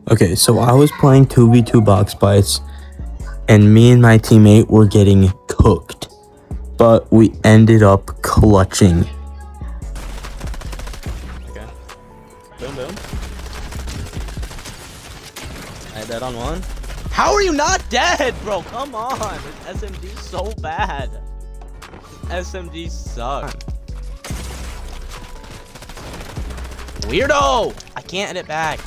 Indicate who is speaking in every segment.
Speaker 1: Okay, so I was playing 2v2 box fights, and me and my teammate were getting cooked, but we ended up clutching.
Speaker 2: Okay. Boom, boom. I had that on one. How are you not dead, bro? Come on. This SMG's so bad. SMG sucks. Weirdo! I can't hit it back.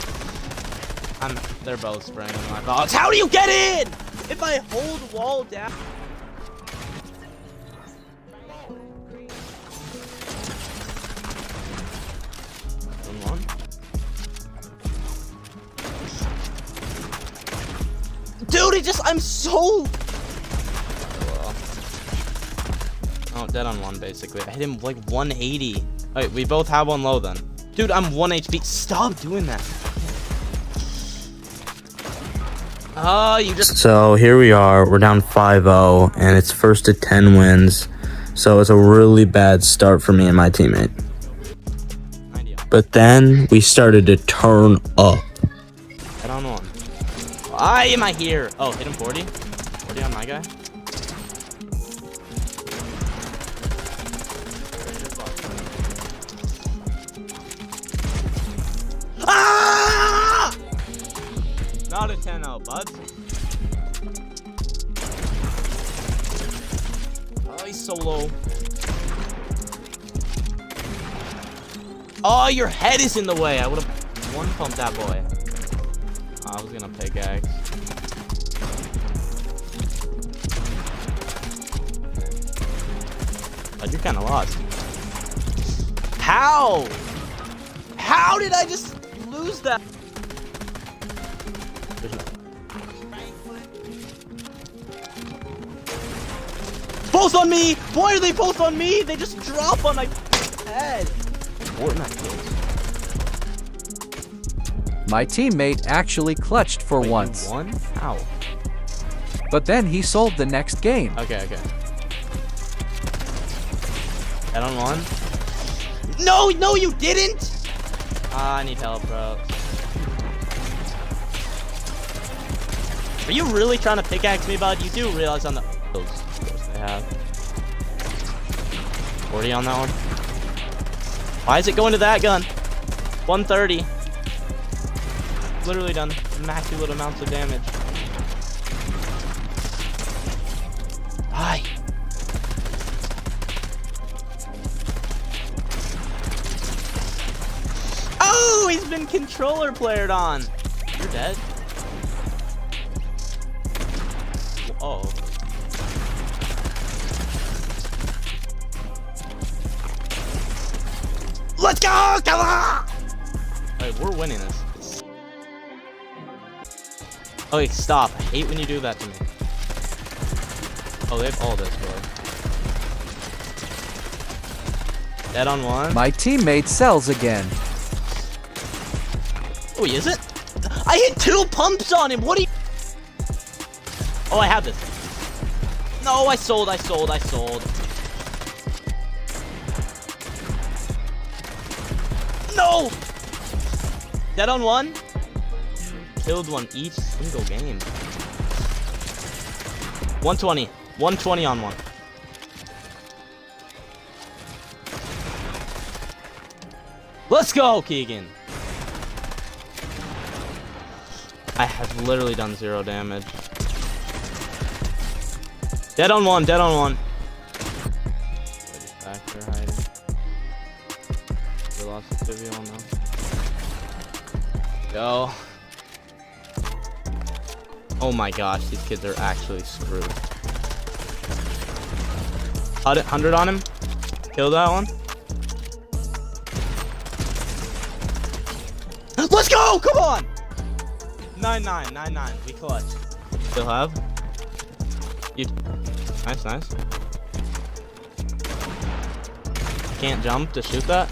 Speaker 2: They're both spraying on my box. How do you get in? If I hold wall down. One. Dude, I'm so. Oh, dead on one, basically. I hit him like 180. Alright, we both have one low then. Dude, I'm 1 HP. Stop doing that. Oh, you just.
Speaker 1: So here we are. We're down 5-0, and it's first to 10 wins. So it's a really bad start for me and my teammate. But then we started to turn up.
Speaker 2: I don't know. Why am I here? Oh, hit him 40. 40 on my guy. Ah! Not a 10-0, bud. Oh, he's so low. Oh, your head is in the way. I would have one pumped that boy. Oh, I was gonna pickaxe. But you're kind of lost. How? How did I just lose that? Post on me! Why are they post on me? They just drop on my head. Fortnite kills.
Speaker 3: My teammate actually clutched for
Speaker 2: Wait,
Speaker 3: once.
Speaker 2: You won? How?
Speaker 3: But then he sold the next game.
Speaker 2: Okay. Head on one. No, you didn't! I need help, bro. Are you really trying to pickaxe me, bud? You do realize on the... Of course they have. 40 on that one. Why is it going to that gun? 130. Literally done immaculate amounts of damage. Hi. Oh, he's been controller playered on. You're dead. Oh. Let's go! Come on! Alright, we're winning this. Okay, stop. I hate when you do that to me. Oh, they have all this, bro. Dead on one.
Speaker 3: My teammate sells again.
Speaker 2: Oh, is it? I hit 2 pumps on him. What are you? Oh, I have this. No, I sold. No! Dead on one. Killed one each single game. 120. 120 on one. Let's go, Keegan. I have literally done 0 damage. Dead on one. Just back there hiding. We lost the 2v1 now. Go. Oh my gosh, these kids are actually screwed. 100 on him. Kill that one. Let's go! Come on! 9-9. We clutch. Still have. You. Nice. Can't jump to shoot that.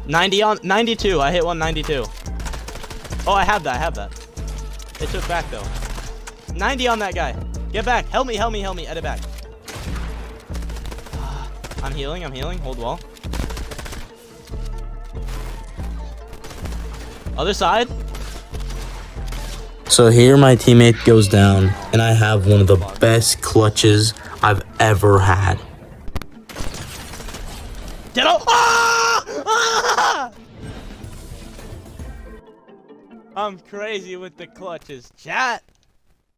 Speaker 2: 90 on 92. I hit 192. Oh, I have that. It took back though. 90 on that guy. Get back. Help me. Edit back. I'm healing. Hold wall. Other side.
Speaker 1: So here my teammate goes down, and I have one of the best clutches I've ever had.
Speaker 2: Ditto! Ah! I'm crazy with the clutches, chat.